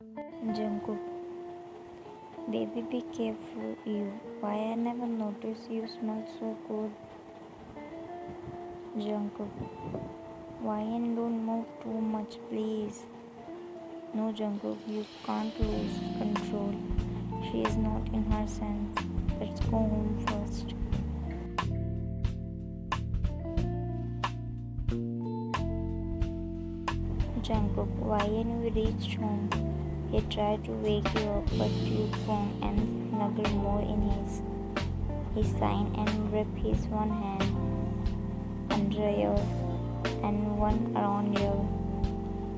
Jungkook, baby, be careful. You. Why I never noticed you smell so good. Jungkook, why and don't move too much, please. No, Jungkook, you can't lose control. She is not in her sense. Let's go home first. Jungkook, why and we reached home. He tried to wake you up, but you clung and snuggled more in his. He signed and wrapped his one hand under your and one around your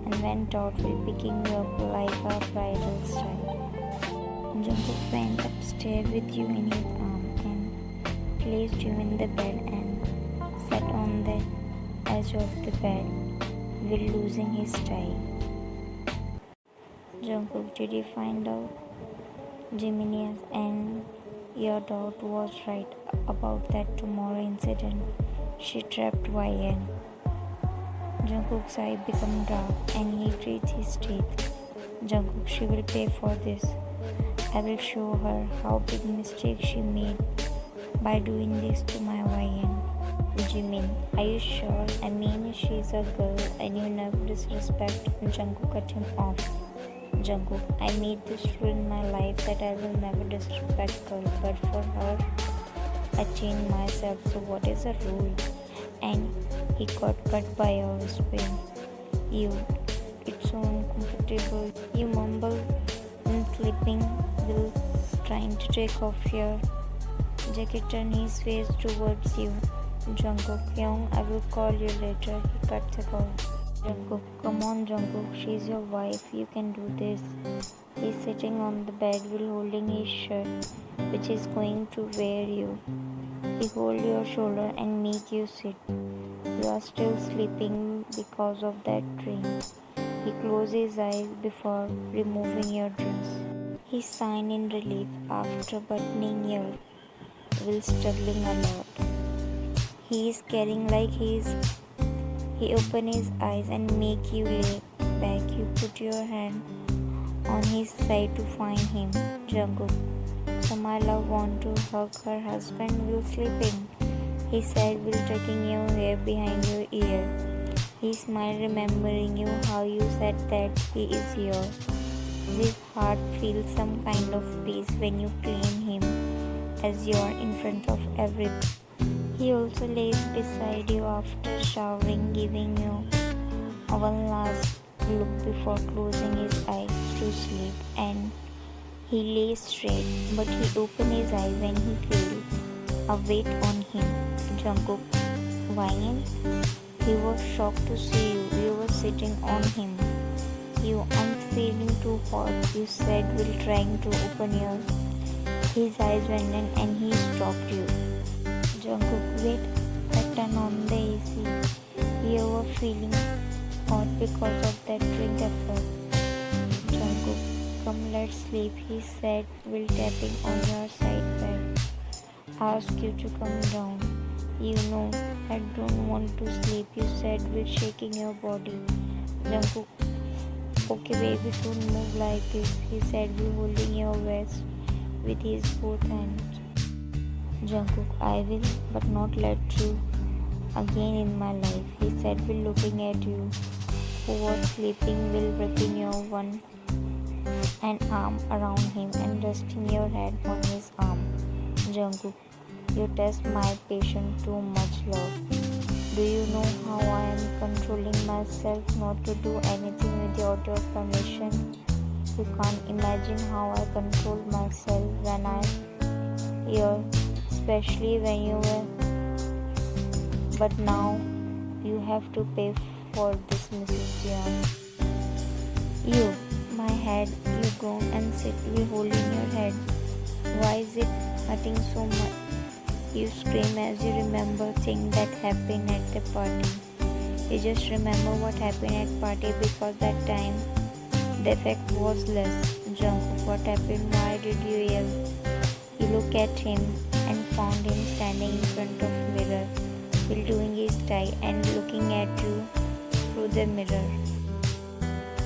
and went out with picking you up like a bridal style. Jungkook went upstairs with you in his arm and placed you in the bed and sat on the edge of the bed while losing his style. Jungkook, did you find out? Geminius and your doubt was right about that tomorrow incident. She trapped YN. Jungkook's eye become dark and he grits his teeth. Jungkook, she will pay for this. I will show her how big mistake she made by doing this to my YN. Jimin, are you sure? I mean, she's a girl and you never disrespect. Jungkook cut him off. Jungkook, I made this rule in my life that I will never disrespect girl, but for her, I changed myself. So what is the rule? And he got cut by a whispering. You, it's so uncomfortable. You mumble and sleeping while trying to take off your jacket. Turn his face towards you. Jungkook, young, I will call you later. He cut the call. Jungkook, come on Jungkook, she's your wife, you can do this. He's sitting on the bed while holding his shirt, which is going to wear you. He hold your shoulder and make you sit. You are still sleeping because of that dream. He closed his eyes before removing your dress. He sighed in relief after buttoning your while struggling a lot. He is carrying like he open his eyes and make you lay back. You put your hand on his side to find him. Jungkook, so my love want to hug her husband while sleeping. He said while tucking your hair behind your ear. He smiled remembering you how you said that he is yours. His heart feels some kind of peace when you claim him as your in front of everyone. He also lays beside you after showering, giving you one last look before closing his eyes to sleep. And he lay straight, but he opened his eyes when he felt a weight on him. Jungkook, whined. He was shocked to see you. You were sitting on him. You aren't feeling too hot, you said while trying to open your. His eyes went in and he stopped you. Jungkook, wait, I turned on the AC. You were feeling hot because of that drink effort. Jungkook, come let's sleep, he said while tapping on your side bed. Ask you to come down. You know, I don't want to sleep, you said while shaking your body. Jungkook, okay baby, don't move like this, he said while holding your waist with his both hands. Jungkook, I will, but not let you again in my life, he said while looking at you, who was sleeping while wrapping your an arm around him and resting your head on his arm. Jungkook, you test my patience too much, love. Do you know how I am controlling myself not to do anything without your permission? You can't imagine how I control myself when I'm here, especially when you were. But now you have to pay for this, Mrs. Jian. You, my head, you go and sit me holding your head. Why is it hurting so much? You scream as you remember things that happened at the party. You just remember what happened at party because that time the effect was less. Jungkook, what happened? Why did you yell? You look at him and found him standing in front of mirror while doing his tie and looking at you through the mirror.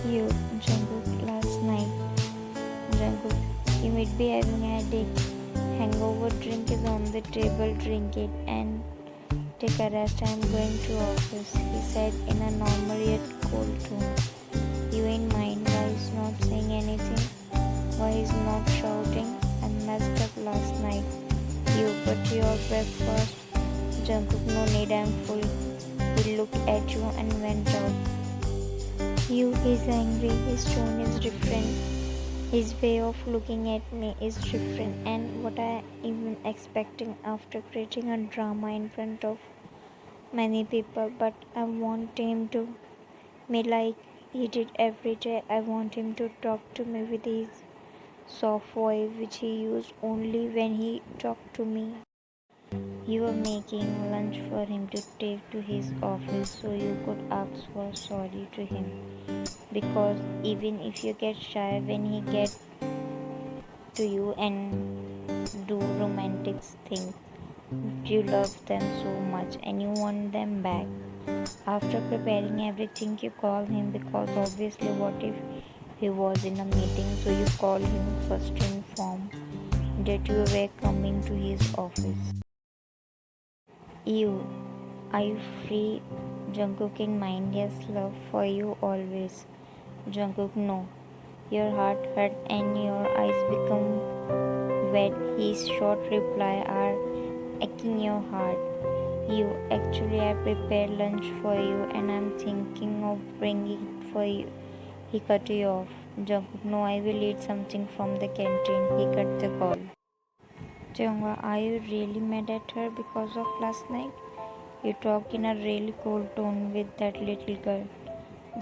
You, Jungkook, last night Jungkook. You might be having a headache. Hangover drink is on the table. Drink it and take a rest. I'm going to office, he said in a normal yet cold tone. You ain't mind why he's not saying anything? Why he's not shouting? I messed up last night. You got your breakfast? Jungkook, no need, I'm full. He looked at you and went out. You is angry, his tone is different. His way of looking at me is different, and what I even expecting after creating a drama in front of many people, but I want him to me like he did every day. I want him to talk to me with his soft voice, which he used only when he talked to me. You were making lunch for him to take to his office so you could ask for sorry to him. Because even if you get shy when he gets to you and do romantic things, you love them so much and you want them back. After preparing everything, you call him because obviously, what if he was in a meeting? So you call him first to inform that you were coming to his office. You, are you free? Jungkook in mind, yes, love for you always. Jungkook, no. Your heart hurt and your eyes become wet. His short reply are aching your heart. You, actually I prepared lunch for you and I'm thinking of bringing it for you. He cut you off. Jungkook, no, I will eat something from the canteen. He cut the call. Jungwa, are you really mad at her because of last night? You talk in a really cold tone with that little girl.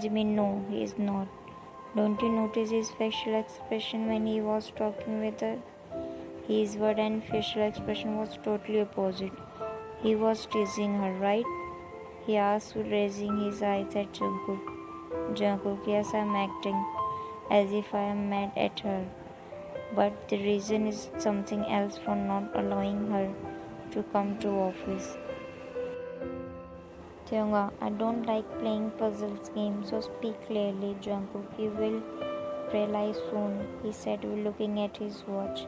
Jimmy, no, he is not. Don't you notice his facial expression when he was talking with her? His word and facial expression was totally opposite. He was teasing her, right? He asked, raising his eyes at Jungkook. Jungkook, yes, I'm acting as if I am mad at her. But the reason is something else for not allowing her to come to office. Tyonga, I don't like playing puzzles games, so speak clearly, Jungkook. You will realize soon, he said, looking at his watch.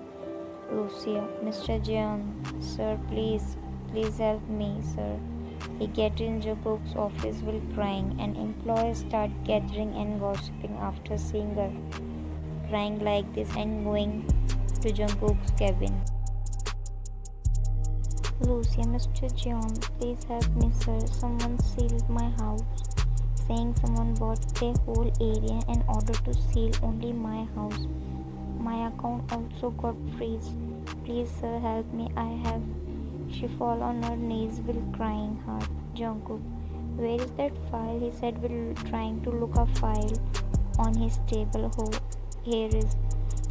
Lucia, Mr. Jeon, sir, please help me, sir. He get in Jungkook's office while crying, and employees start gathering and gossiping after seeing her crying like this and going to Jungkook's cabin. Lucia, Mr. Jeon, please help me, sir. Someone sealed my house, saying someone bought the whole area in order to seal only my house. My account also got freeze. Please, sir, help me. She fall on her knees while crying hard. Jungkook, where is that file? He said while trying to look a file on his table. Oh, here is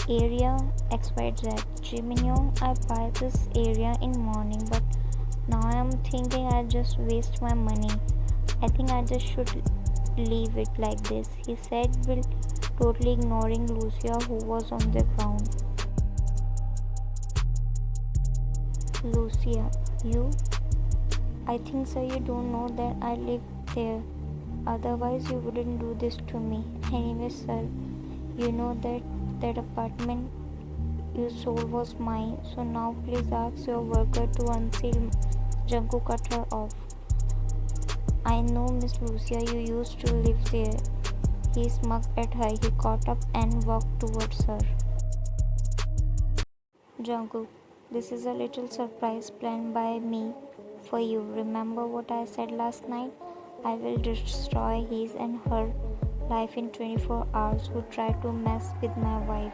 area XYZ. Jiminyo, I buy this area in morning, but now I am thinking I just waste my money. I think I just should leave it like this, he said while totally ignoring Lucia, who was on the ground. Lucia, you? I think so you don't know that I live there. Otherwise you wouldn't do this to me. Anyway, sir, you know that apartment you sold was mine. So now please ask your worker to unseal. Jungkook cut her off. I know, Miss Lucia, you used to live there. He smirked at her. He caught up and walked towards her. Jungkook, this is a little surprise planned by me for you. Remember what I said last night? I will destroy his and her life in 24 hours who try to mess with my wife.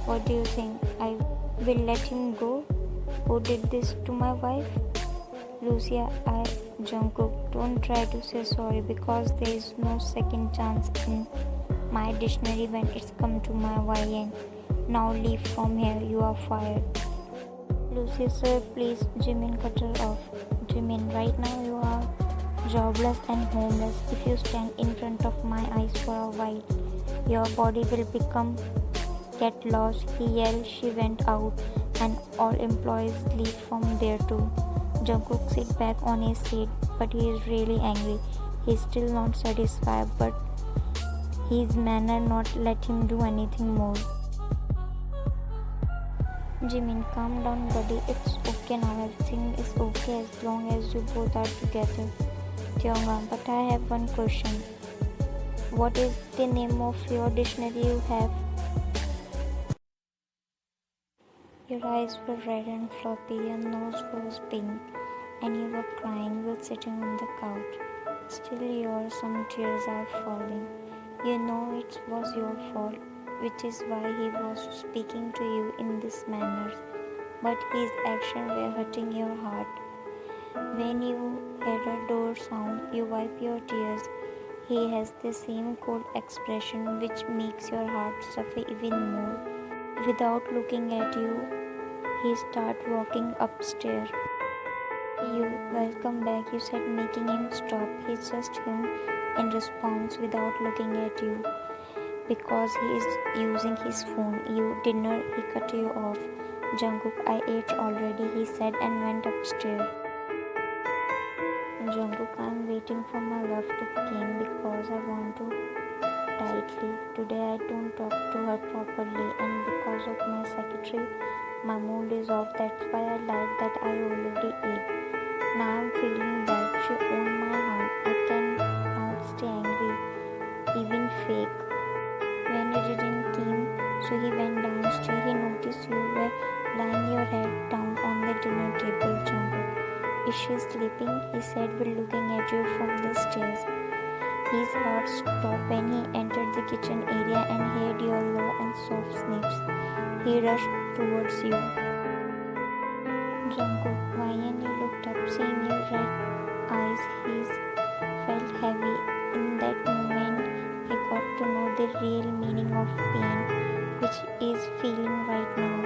What do you think? I will let him go? Who did this to my wife? Lucia, Jungkook, don't try to say sorry because there is no second chance in my dictionary when it's come to my YN. Now leave from here, you are fired. Lucia, sir, please, Jimin cut her off. Jimin, right now you are jobless and homeless. If you stand in front of my eyes for a while, your body will get lost. He yelled. She went out and all employees leave from there too. Jungkook sits back on his seat, but he is really angry. He is still not satisfied, but his manner not let him do anything more. Jimin, calm down, buddy. It's okay now. Everything is okay as long as you both are together. Kyunga, but I have one question. What is the name of your dictionary you have? Your eyes were red and floppy, your nose was pink, and you were crying while sitting on the couch. Still, some tears are falling. You know it was your fault, which is why he was speaking to you in this manner. But his actions were hurting your heart. When you hear a door sound, you wipe your tears. He has the same cold expression which makes your heart suffer even more. Without looking at you, he started walking upstairs. You, welcome back, you said, making him stop. He just him in response without looking at you because he is using his phone. You dinner, he cut you off. Jungkook, I ate already, he said and went upstairs. Jungkook, I'm waiting for my love to begin because I want to tightly. Today I don't talk to her properly and because of my secretary, my mood is off. That's why I like that I already ate. Now I'm feeling bad. She owned my heart. I cannot stay angry, even fake. When you didn't come, so he went downstairs. He noticed you were lying your head down on the dinner table. Jungkook, is she sleeping? He said while looking at you from the stairs. His heart stopped when he entered the kitchen area and heard your low and soft sniffs. He rushed towards you. Jungkook, why? And you looked up, seeing your red eyes. He felt heavy. In that moment, he got to know the real meaning of pain, which he is feeling right now.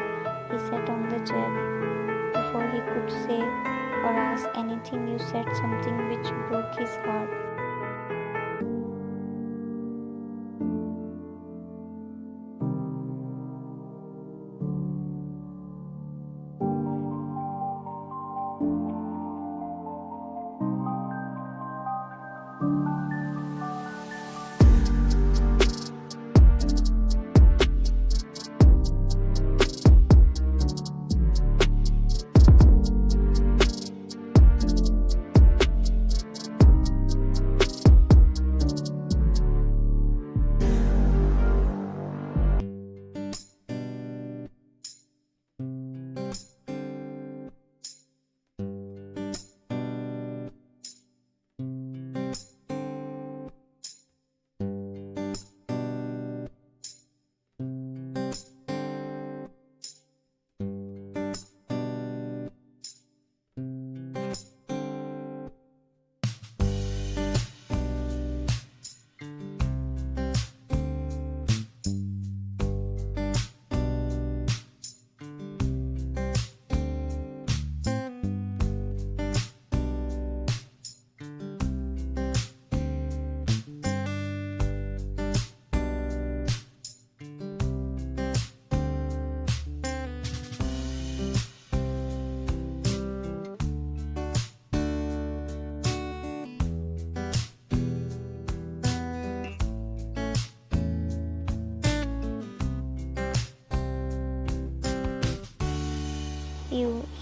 He sat on the chair. Before he could say or ask anything, you said something which broke his heart.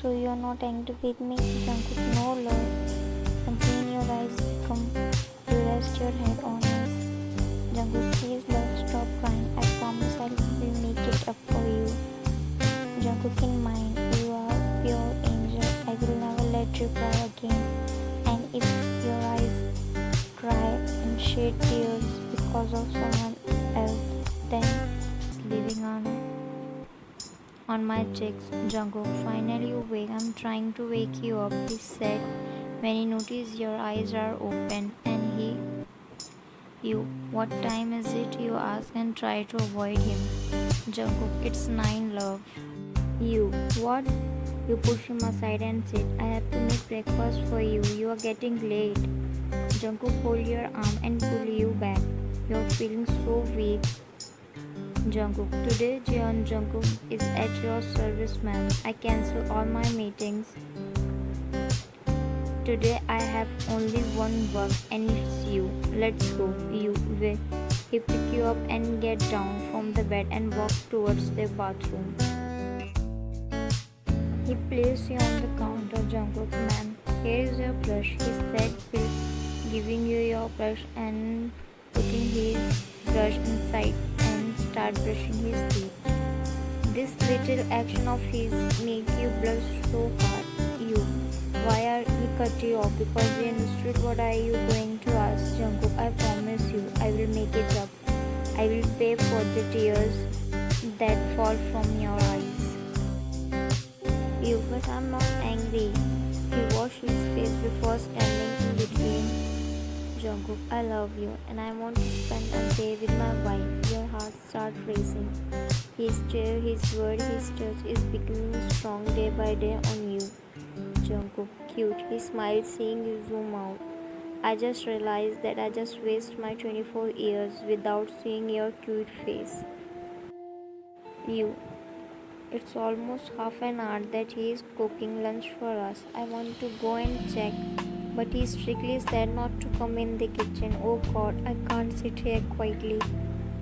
So you're not angry with me? Jungkook, no love. And seeing your eyes become, you rest your head on us. Jungkook, please love, stop crying. I promise I will make it up for you. Jungkook, in mind, you are pure angel. I will never let you cry again. And if your eyes cry and shed tears because of someone else, then it's living on my cheeks. Jungkook, finally you wake. I'm trying to wake you up, he said when he noticed your eyes are open. And you, what time is it? You ask and try to avoid him. Jungkook, it's 9, love. You, what? You push him aside and said, I have to make breakfast for you. You are getting late. Jungkook, hold your arm and pull you back. You're feeling so weak. Jungkook, today Jeon Jungkook is at your service, ma'am. I cancel all my meetings. Today I have only one work and it's you. Let's go. You will. He pick you up and get down from the bed and walk towards the bathroom. He placed you on the counter. Jungkook, ma'am, here is your brush. He said, giving you your brush and putting his brush inside and start brushing his teeth. This little action of his make you blush so hard. You. Why are he cut you off? Because he understood. What are you going to ask? Jungkook, I promise you, I will make it up. I will pay for the tears that fall from your eyes. You, but I'm not angry. He washed his face before standing in between. Jungkook, I love you and I want to spend a day with my wife. Your heart starts racing. His stare, his word, his touch is becoming strong day by day on you. Jungkook, cute. He smiled seeing you zoom out. I just realized that I just wasted my 24 years without seeing your cute face. You. It's almost half an hour that he is cooking lunch for us. I want to go and check, but he strictly said not to come in the kitchen. Oh God, I can't sit here quietly.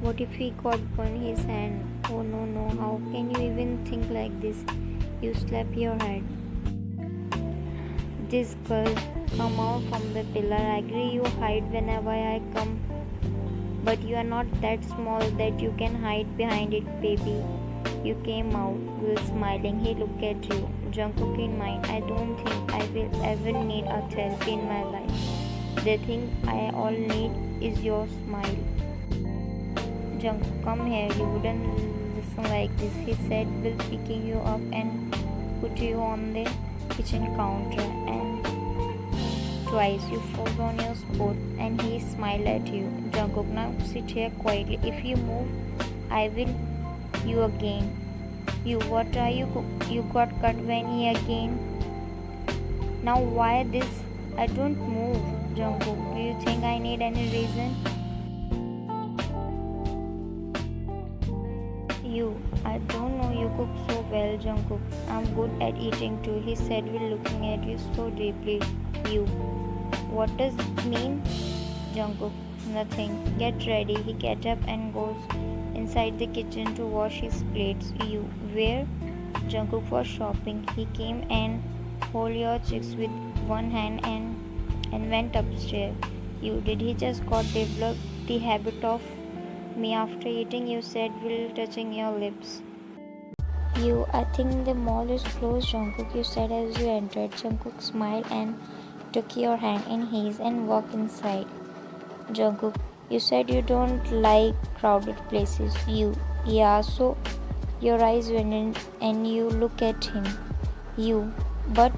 What if he got burned his hand? Oh no, no, how can you even think like this? You slap your head. This girl, come out from the pillar. I agree you hide whenever I come, but you are not that small that you can hide behind it, baby. You came out, Will smiling. He looked at you. Jungkook in mind. I don't think I will ever need a therapy in my life. The thing I all need is your smile. Jungkook, come here. You wouldn't listen like this. He said, Will picking you up and put you on the kitchen counter, and twice you froze on your spot, and he smiled at you. Jungkook, now sit here quietly. If you move, I will you again. You, what are you? You got cut when he again. Now why this? I don't move. Jungkook, do you think I need any reason? You, I don't know you cook so well, Jungkook. I'm good at eating too, he said while looking at you so deeply. You, what does it mean? Jungkook, nothing. Get ready. He gets up and goes inside the kitchen to wash his plates. You, where? Jungkook was shopping. He came and hold your cheeks with one hand and went upstairs. You, did he just got developed the habit of me after eating? You said while touching your lips. You, I think the mall is closed, Jungkook, you said as you entered. Jungkook smiled and took your hand in his and walked inside. Jungkook, you said you don't like crowded places. You, yeah, so your eyes went in and you look at him. You, but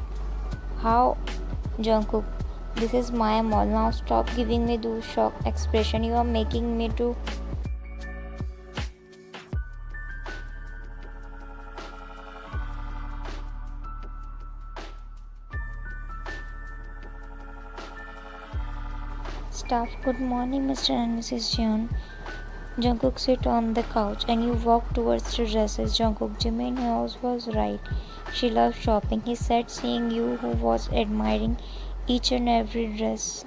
how? Jungkook, this is my mall. Now stop giving me those shocked expression. You are making me to. Staff, good morning, Mr. and Mrs. Jeon. Jungkook sit on the couch and you walk towards the dresses. Jungkook, Jimin House was right. She loves shopping. He said seeing you who was admiring each and every dress.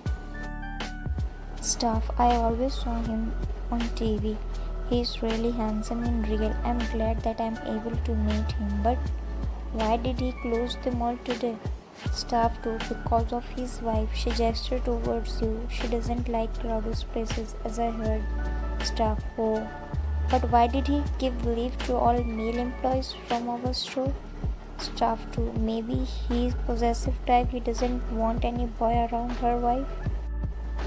Staff, I always saw him on TV. He is really handsome in real. I'm glad that I'm able to meet him. But why did he close the mall today? Staff too, because of his wife. She gestured towards you. She doesn't like crowded places, as I heard. Staff, oh. But why did he give leave to all male employees from our store? Staff too, maybe he is possessive type. He doesn't want any boy around her wife.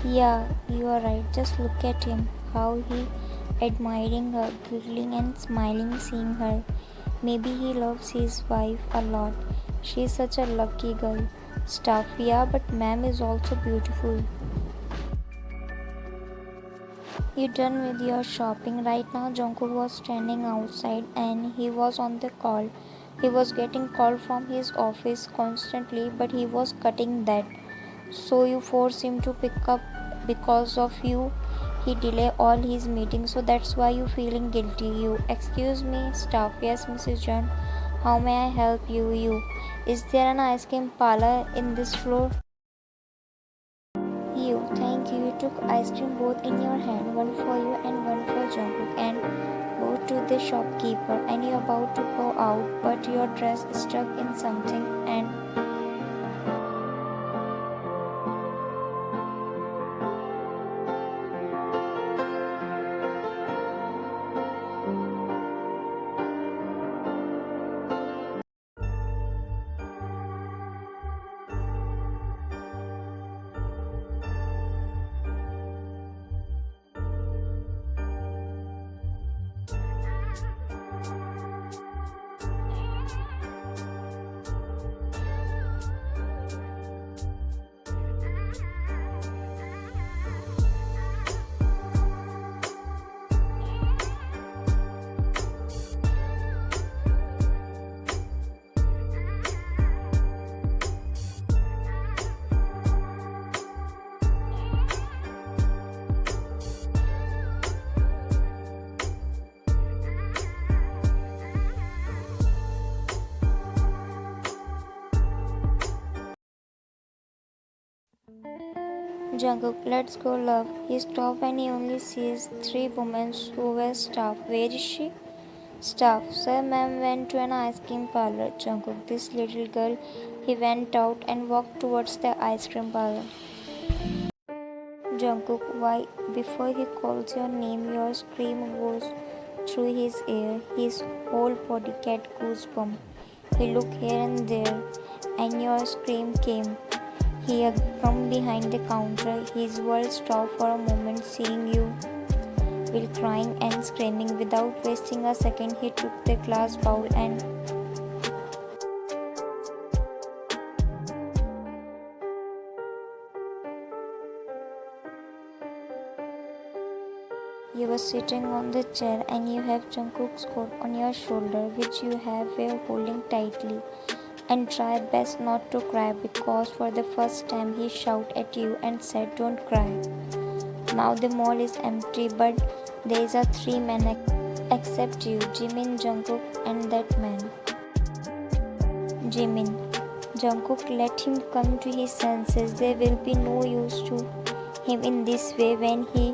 Yeah, you are right. Just look at him. How he admiring her, giggling and smiling seeing her. Maybe he loves his wife a lot. She is such a lucky girl. Staff, yeah, but ma'am is also beautiful. You done with your shopping? Right now Jungkook was standing outside and he was on the call. He was getting call from his office constantly, but he was cutting that. So you force him to pick up. Because of you he delay all his meetings, so that's why you feeling guilty. You, excuse me. Staff, yes, Mrs. John. How may I help you? You, is there an ice cream parlor in this floor? You, thank you. You took ice cream both in your hand, one for you and one for Jungkook. And go to the shopkeeper and you're about to go out, but your dress is stuck in something and Jungkook, let's go, love. He stops and he only sees three women who wear staff. Where is she? Staff. Sir, ma'am went to an ice cream parlor. Jungkook, this little girl. He went out and walked towards the ice cream parlor. Jungkook, why? Before he calls your name, your scream goes through his ear. His whole body get goosebumps. He looked here and there, and your scream came. He come behind the counter. His world stopped for a moment, seeing you while crying and screaming. Without wasting a second, he took the glass bowl and you were sitting on the chair and you have Jungkook's coat on your shoulder, which you were holding tightly. And try best not to cry, because for the first time he shouted at you and said, "Don't cry." Now the mall is empty, but there are three men except you, Jimin, Jungkook, and that man. Jimin. Jungkook, let him come to his senses. There will be no use to him in this way when he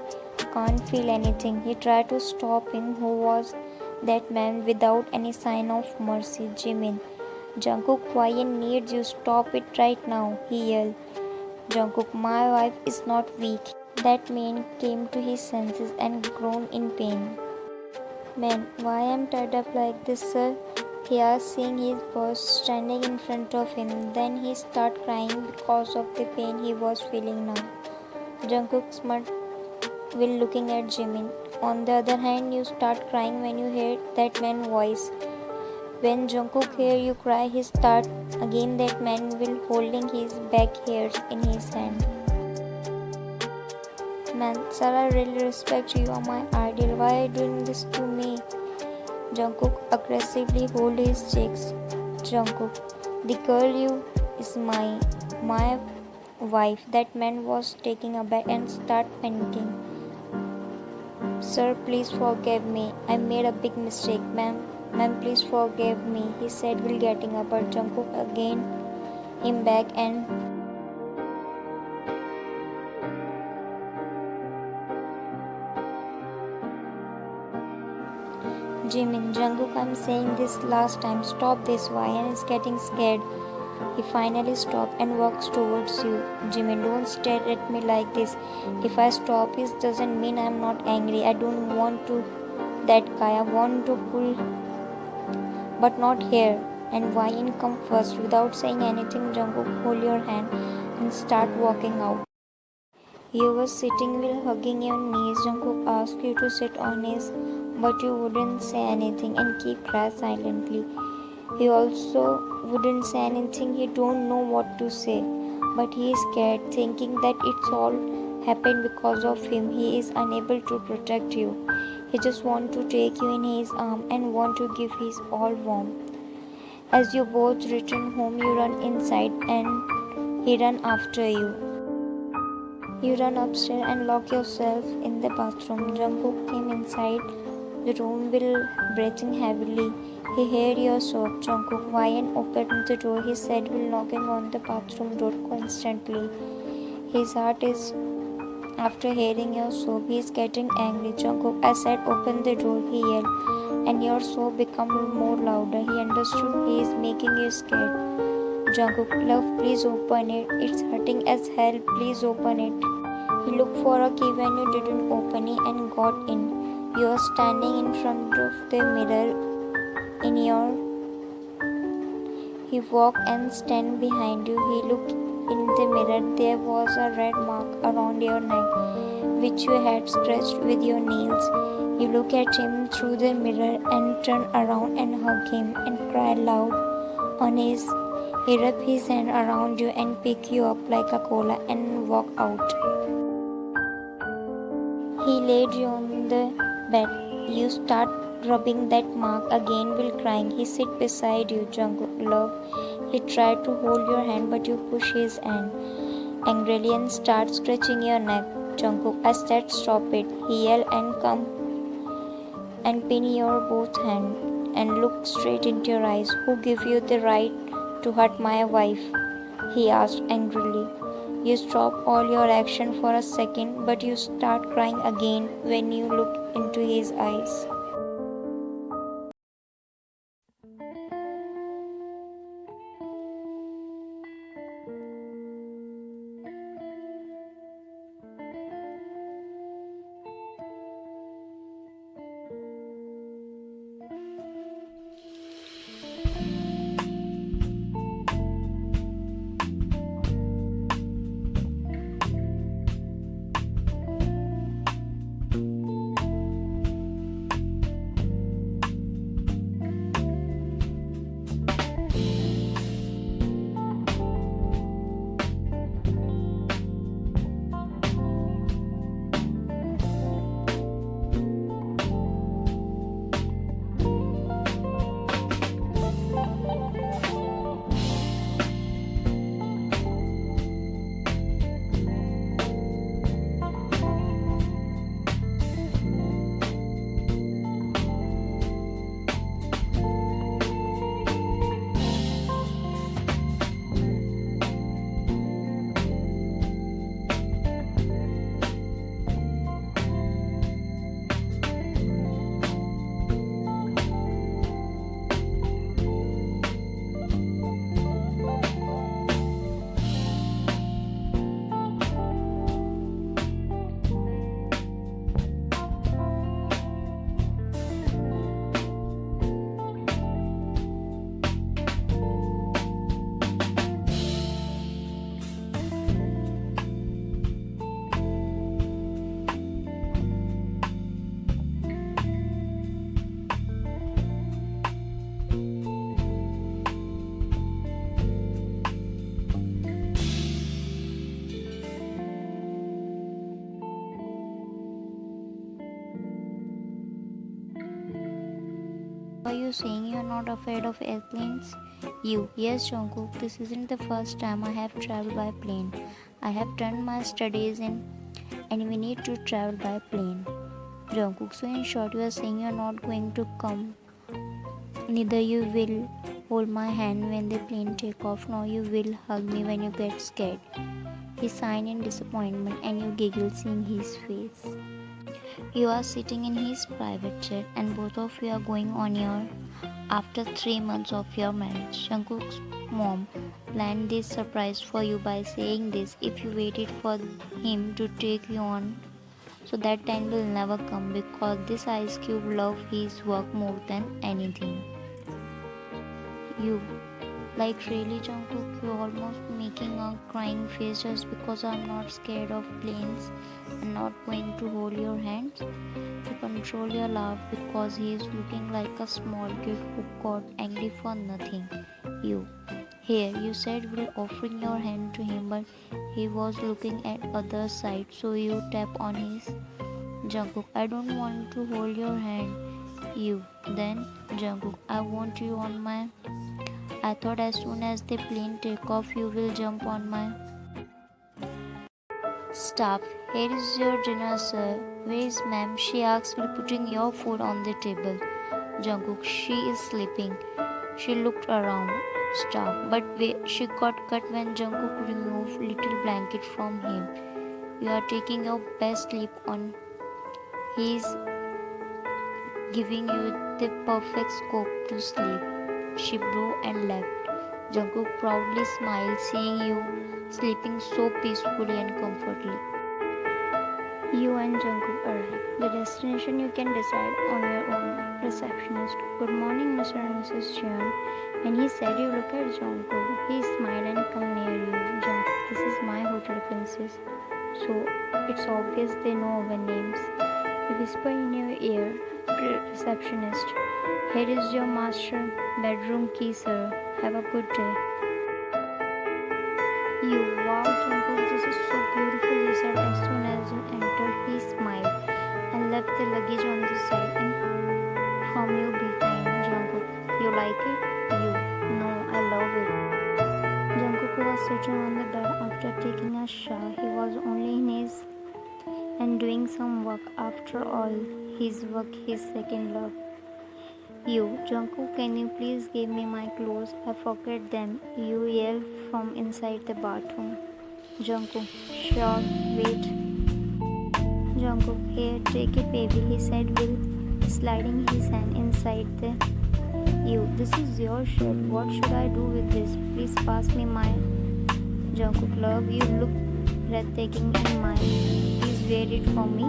can't feel anything. He tried to stop him. Who was that man without any sign of mercy? Jimin. Jungkook, Hwayun needs you. Stop it right now, he yelled. Jungkook, my wife is not weak. That man came to his senses and groaned in pain. Man, why am I tied up like this, sir? He asked, seeing his boss standing in front of him. Then he started crying because of the pain he was feeling now. Jungkook smiled while looking at Jimin. On the other hand, you start crying when you hear that man's voice. When Jungkook hears you cry, he starts again. That man will holding his back hairs in his hand. Man, sir, I really respect you. You are my ideal. Why are you doing this to me? Jungkook aggressively hold his cheeks. Jungkook, the girl you is my wife. That man was taken aback and started panicking. Sir, please forgive me. I made a big mistake, ma'am. Ma'am, please forgive me, he said while getting up. But Jungkook again him back and Jimin. Jungkook, I'm saying this last time. Stop this. Hwayun is getting scared. He finally stopped and walks towards you. Jimin, don't stare at me like this. If I stop, it doesn't mean I'm not angry. I don't want to that guy. I want to pull, but not here. And Hwayun come first. Without saying anything, Jungkook hold your hand and start walking out. You were sitting while hugging your knees. Jungkook asked you to sit on his, but you wouldn't say anything and keep quiet silently. He also wouldn't say anything. He don't know what to say, but he is scared, thinking that it's all happened because of him. He is unable to protect you. He just wants to take you in his arm and want to give his all warmth. As you both return home, you run inside and he run after you. You run upstairs and lock yourself in the bathroom. Jungkook came inside the room while breathing heavily. He heard your sob. Jungkook, Hwayun opened the door, he said while knocking on the bathroom door constantly. His heart is After hearing your sob, he's getting angry. Jungkook, I said, open the door, he yelled, and your sob became more louder. He understood he is making you scared. Jungkook, love, please open it. It's hurting as hell. Please open it. He looked for a key when you didn't open it and got in. You are standing in front of the mirror in your. He walked and stand behind you. He looked in the mirror. There was a red mark around your neck, which you had scratched with your nails. You look at him through the mirror and turn around and hug him and cry loud on his. He wrap his hand around you and pick you up like a cola and walk out. He laid you on the bed. You start rubbing that mark again while crying. He sit beside you, Jungkook, love. He tried to hold your hand but you push his hand angrily and start scratching your neck. Jungkook, I said stop it. He yelled and come and pin your both hand and look straight into your eyes. Who gave you the right to hurt my wife? He asked angrily. You stop all your action for a second, but you start crying again when you look into his eyes. Are you saying you're not afraid of airplanes? You, yes, Jungkook, this isn't the first time I have traveled by plane. I have done my studies in and we need to travel by plane. Jungkook, so in short, you are saying you're not going to come. Neither you will hold my hand when the plane take off, nor you will hug me when you get scared. He sighed in disappointment and you giggle seeing his face. You are sitting in his private jet and both of you are going on your after 3 months of your marriage. Jungkook's mom planned this surprise for you by saying this if you waited for him to take you on, so that time will never come because this ice cube love his work more than anything. You, like really Jungkook, you almost making a crying face just because I'm not scared of planes and not going to hold your hands. To control your laugh because he is looking like a small kid who got angry for nothing. You, here you said will offering your hand to him, but he was looking at other side, so you tap on his. Jungkook, I don't want to hold your hand. You, then Jungkook, I want you on my. I thought as soon as the plane take off, you will jump on my. Staff, here is your dinner, sir. Where is ma'am? She asked while putting your food on the table. Jungkook, she is sleeping. She looked around. Staff, but she got cut when Jungkook removed little blanket from him. You are taking your best sleep on. He's giving you the perfect scope to sleep. She blew and left. Jungkook proudly smiled, seeing you sleeping so peacefully and comfortably. You and Jungkook arrive. The destination you can decide on your own. Receptionist. Good morning, Mr. and Mrs. Cheon. When he said you look at Jungkook, he smiled and come near you. Jungkook, this is my hotel, princess. So it's obvious they know our names. He whispered in your ear. Receptionist. Here is your master bedroom key, sir. Have a good day. You, wow, Jungkook, this is so beautiful, he said as soon as you entered. He smiled and left the luggage on the side and from you behind. Jungkook, you like it? You, no, I love it. Jungkook was sitting on the bed after taking a shower. He was only in his and doing some work. After all, his work, his second love. You, Jungkook, can you please give me my clothes? I forget them. You yelled from inside the bathroom. Jungkook, sure, wait. Jungkook, here, take it, baby, he said, sliding his hand inside the. You, this is your shirt. What should I do with this? Please pass me my. Jungkook, love, you look breathtaking in mine. Please wear it for me.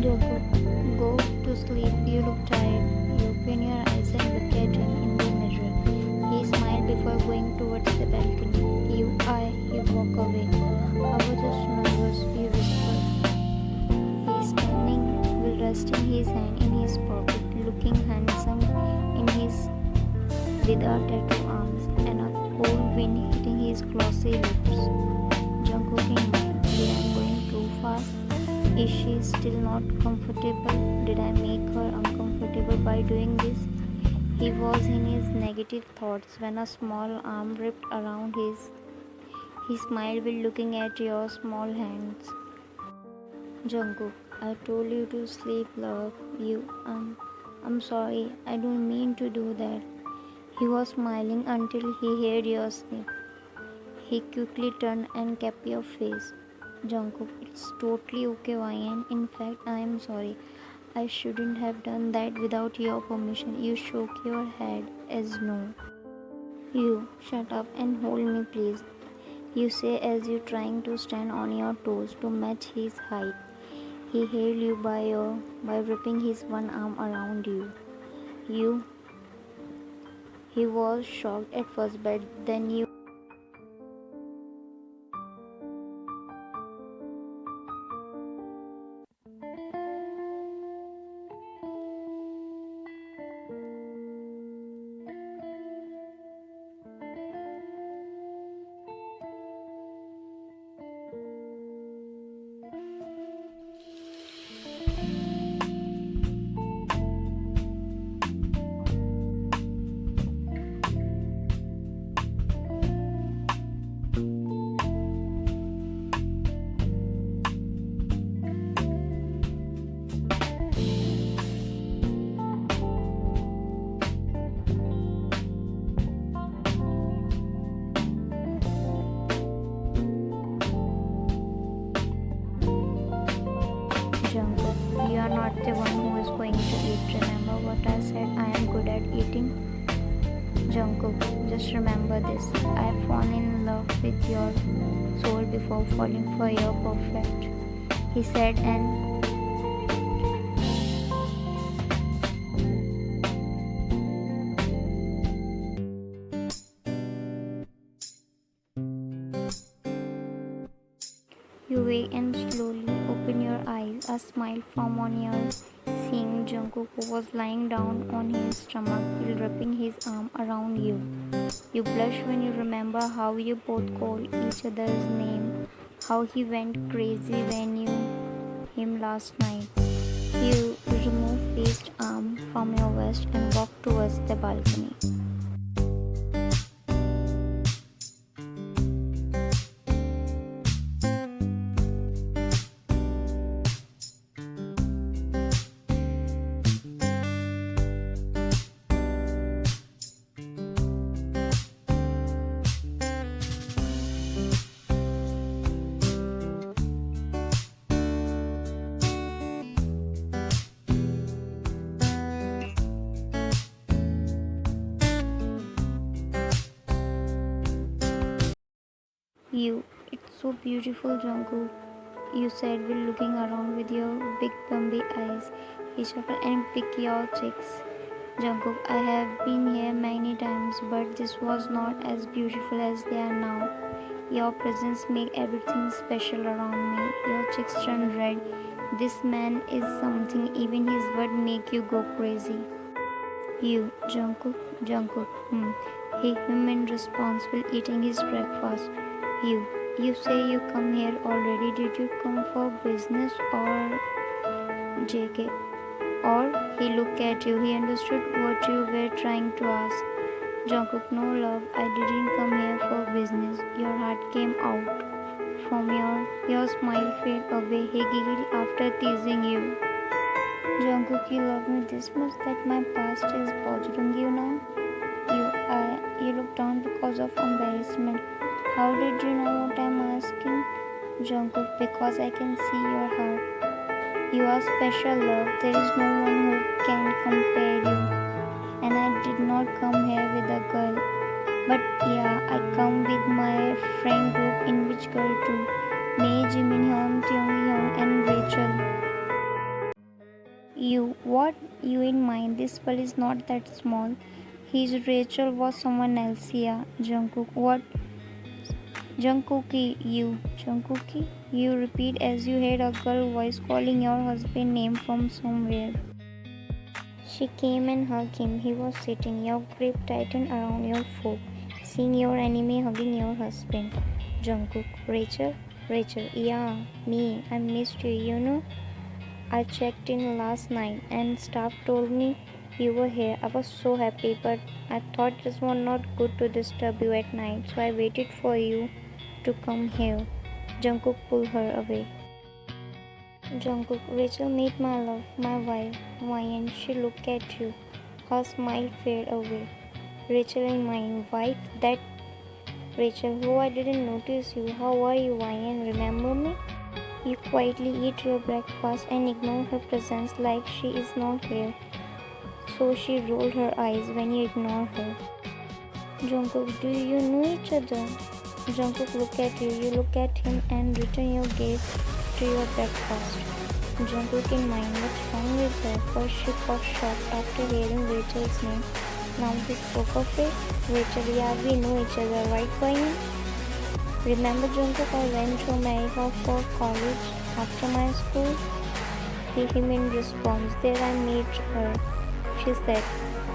Jungkook, go to sleep. You look tired. You open your eyes and look at him in the mirror. He smiled before going towards the balcony. You walk away. I was just nervous, he whispered. He's standing, resting his hand in his pocket, looking handsome in his without tattoo arms and a cold wind hitting his glossy lips. Jungkook in mind, did I going too fast? Is she still not comfortable? Did I make her uncomfortable by doing this? He was in his negative thoughts when a small arm wrapped around his. He smiled while looking at your small hands. Jungkook, I told you to sleep, love. I'm sorry. I don't mean to do that. He was smiling until he heard your sniff. He quickly turned and kept your face. Jungkook, it's totally okay, YN. In fact, I am sorry. I shouldn't have done that without your permission. You shook your head as no. You, shut up and hold me, please. You say as you trying to stand on your toes to match his height. He held you by wrapping his one arm around you. He was shocked at first, but then you. Jungkook, you are not the one who is going to eat. Remember what I said? I am good at eating. Jungkook, just remember this. I have fallen in love with your soul before falling for your perfect. He said and you wake and slowly open your eyes. A smile formed on your thing, Jungkook was lying down on his stomach, wrapping his arm around you. You blush when you remember how you both called each other's name, how he went crazy when you him last night. You removed his arm from your waist and walked towards the balcony. It's so beautiful, Jungkook. You said while looking around with your big Bambi eyes. He chuckled and picked your cheeks. Jungkook, I have been here many times, but this was not as beautiful as they are now. Your presence made everything special around me. Your cheeks turned red. This man is something, even his word make you go crazy. Jungkook. He hummed response while eating his breakfast. You say you come here already. Did you come for business or JK? Or he looked at you. He understood what you were trying to ask. Jungkook, no love. I didn't come here for business. Your heart came out from your smile faded away. He giggled after teasing you. Jungkook, you love me this much that my past is bothering you now? You look down because of embarrassment. How did you know what I'm asking? Jungkook, because I can see your heart. You are special, love. There is no one who can compare you. And I did not come here with a girl. But yeah, I come with my friend group in which girl too. May, Jimin Hyun, Kyung Hyun and Rachel. What? You in mind? This world is not that small. His Rachel was someone else, yeah. Jungkook, what? Jungkookie, you repeat as you heard a girl voice calling your husband name from somewhere. She came and hugged him. He was sitting. Your grip tightened around your fork, seeing your enemy hugging your husband. Jungkook, Rachel, yeah, me. I missed you, you know. I checked in last night and staff told me you were here. I was so happy, but I thought it was not good to disturb you at night, so I waited for you to come here. Jungkook pulled her away. Jungkook, Rachel, meet my love, my wife. Why? She looked at you. Her smile faded away. Rachel and my wife, that Rachel, who I didn't notice you. How are you, Wyan? Remember me? You quietly eat your breakfast and ignore her presence like she is not here. So she rolled her eyes when you ignored her. Jungkook, do you know each other? Jungkook look at you, you look at him and return your gaze to your breakfast. Jungkook in mind, what's wrong with her? First she got shocked after hearing Rachel's name. Now he spoke of it. Rachel, yeah, we know each other, right, Wyan? Remember, Jungkook, I went to America for college after my school? He him in response. There I met her, she said.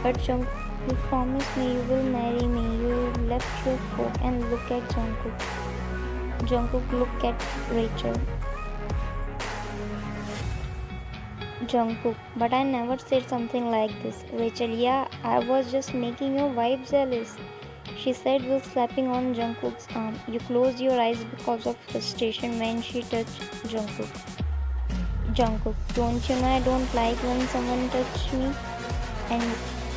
But Jungkook, you promised me you will marry me. You left your fork and look at Jungkook. Jungkook looked at Rachel. Jungkook, but I never said something like this. Rachel, yeah, I was just making your wife jealous. She said while slapping on Jungkook's arm. You closed your eyes because of frustration when she touched Jungkook. Jungkook, don't you know I don't like when someone touches me?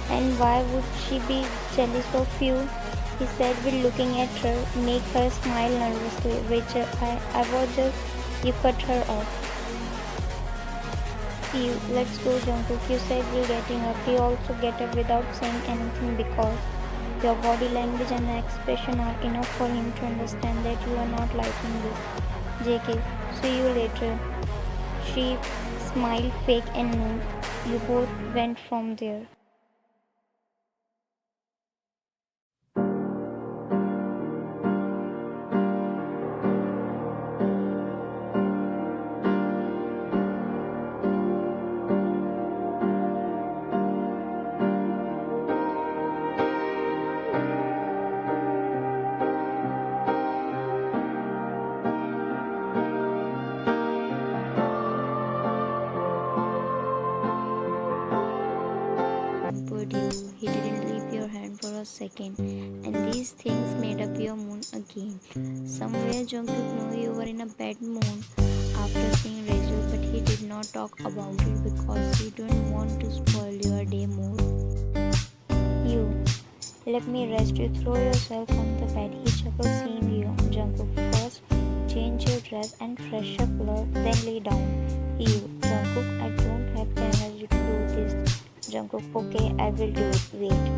And why would she be jealous of you? He said while looking at her, make her smile nervously. Rachel, I was just, you cut her off. Let's go, Jungkook. You said we're getting up. He also get up without saying anything because your body language and expression are enough for him to understand that you are not liking this. JK, see you later. She smiled fake and no. You both went from there. pampered you. He didn't leave your hand for a second. And these things made up your mood again. Somewhere Jungkook knew you were in a bad mood after seeing Rachel, but he did not talk about it because he didn't want to spoil your day more. You, let me rest you. Throw yourself on the bed. He chuckled seeing you. Jungkook, first change your dress and fresh up, love, then lay down. You, Jungkook, I don't have the energy to do this. Jungkook, okay, I will do it. Wait.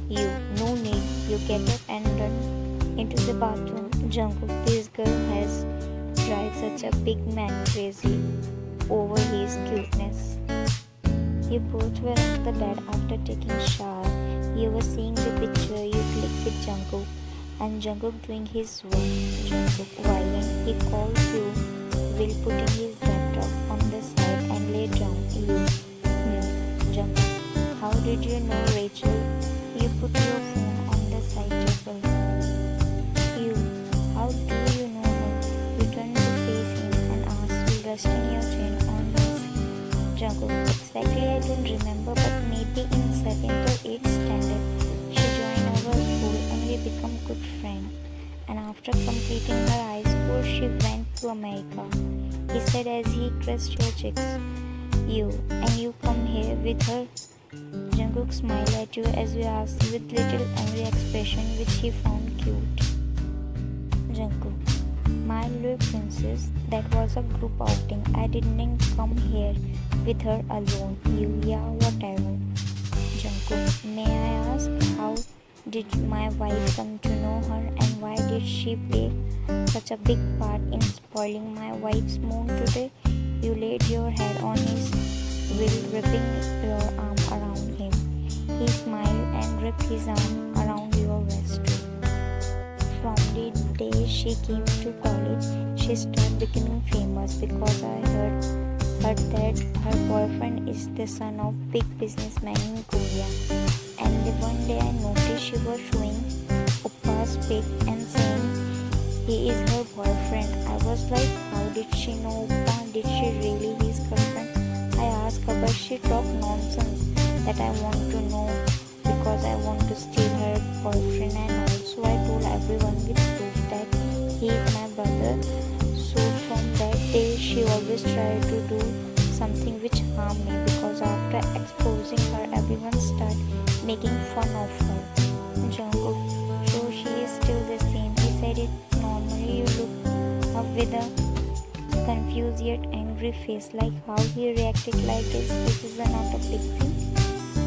You, no need. You get up and run into the bathroom. Jungkook, this girl has drive such a big man crazy over his cuteness. You both were on the bed after taking a shower. You were seeing the picture you clicked with Jungkook and Jungkook doing his work. Jungkook whiling, he called you while putting his laptop on the side and lay down. You, Jungkook, how did you know Rachel? You put your phone on the side table. You, how do you know her? You turned to face him and asked, will resting your chin on his. Jungkook, exactly I don't remember, but maybe in 7th or 8th standard, she joined our school and we become good friends. And after completing her high school, she went to America. He said as he caressed your cheeks. You, and you come here with her? Jungkook smiled at you as you asked with little angry expression which he found cute. Jungkook, my little princess, that was a group outing. I didn't come here with her alone. You, yeah, whatever. Jungkook, may I ask how did my wife come to know her and why did she play such a big part in spoiling my wife's mood today? You laid your head on his wheel, wrapping your arm around him. He smiled and wrapped his arm around your waist too. From the day she came to college, she started becoming famous because I heard that her boyfriend is the son of big businessman in Korea. And the one day I noticed she was showing Oppa's pic and saying he is her boyfriend. I was like, how did she know Oppa? Did she really his girlfriend? I asked her, but she talked nonsense that I want to know because I want to steal her boyfriend, and also I told everyone with proof that he is my brother. So from that day she always tried to do something which harmed me because after exposing her everyone started making fun of her. Jungkook, so she is still the same. He said it normally. You look up with a confused yet angry face, like how he reacted like this. This is not a big thing.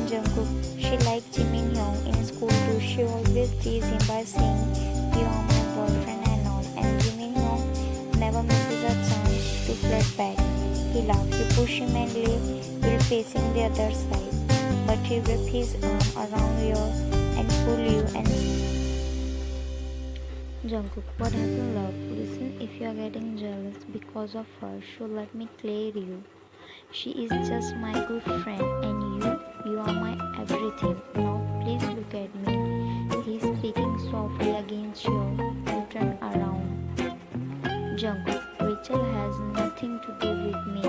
Jungkook, she liked Jimin Hyung in school too. She always teased him by saying, you are my boyfriend and all. And Jimin Hyung never misses a chance to flirt back. He laughed. You push him and lay while facing the other side. But he whipped his arm around you and pulled you and Jungkook, what happened, love? Listen, if you are getting jealous because of her, so let me clear you. She is just my good friend, and you are my everything. Now please look at me. He is speaking softly against you. You turn around. Jungkook, Rachel has nothing to do with me.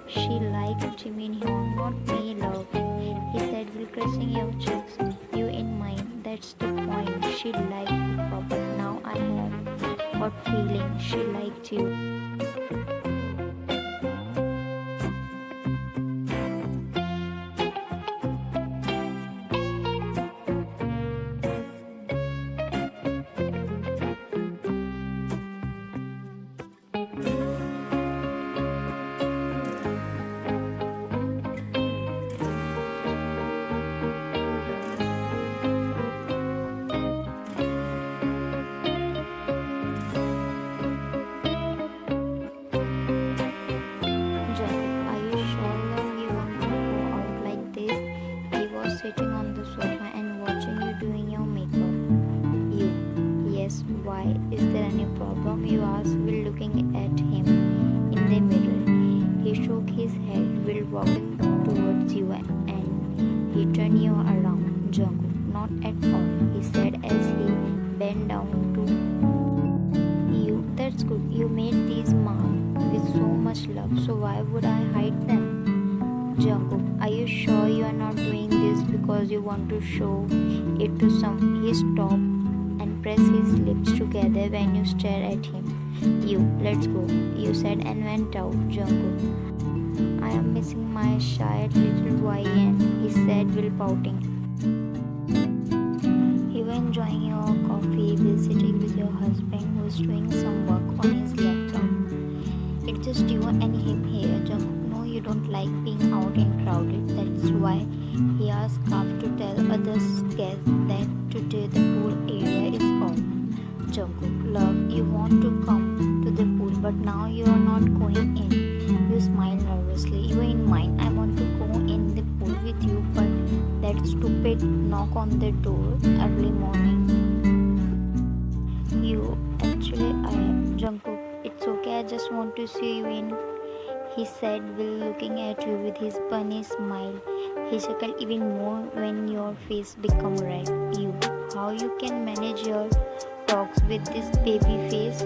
She likes Jimin Hyun, not me, love. He said while caressing your cheeks. You in mine, that's the point. She liked you, but now I have got feeling she liked you. Sitting on the sofa and watching you doing your makeup. You, yes, why? Is there any problem? You asked while looking at him in the mirror. He shook his head while walking towards you and he turned you around. Jungkook, not at all, he said as he bent down to you. That's good. You made these marks with so much love, so why would I hide them? Jungkook, are you sure you are not doing this because because you want to show it to some. He stopped and pressed his lips together when you stare at him. You, let's go, you said and went out. Jungkook, I am missing my shy little YN, he said while pouting. You were enjoying your coffee, visiting with your husband who's doing some work on his laptop. It's just you and him here. Jungkook, no, you don't like being out and crowded. That's why he asked Kaf to tell other guests that today the pool area is off. Jungkook, love, you want to come to the pool, but now you are not going in. You smile nervously. You are in mine. I want to go in the pool with you, but that stupid knock on the door early morning. You, actually, Jungkook, it's okay. I just want to see you in, he said while looking at you with his funny smile. He chuckled even more when your face became red. You, how you can manage your talks with this baby face?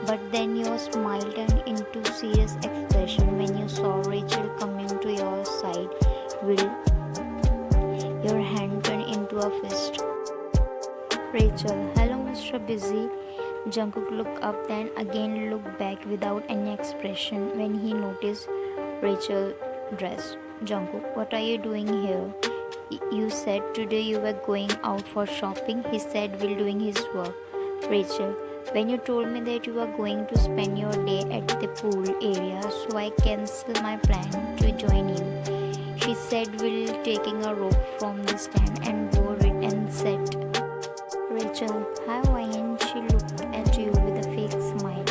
But then your smile turned into serious expression when you saw Rachel coming to your side. Will your hand turned into a fist. Rachel, hello Mr. Busy. Jungkook looked up then again looked back without any expression when he noticed Rachel's dress. Jungkook, what are you doing here? You said today you were going out for shopping, he said while doing his work. Rachel, when you told me that you were going to spend your day at the pool area, so I cancelled my plan to join you, she said while taking a rope from the stand and wore it and said. Rachel, hi Ryan, she looked at you with a fake smile.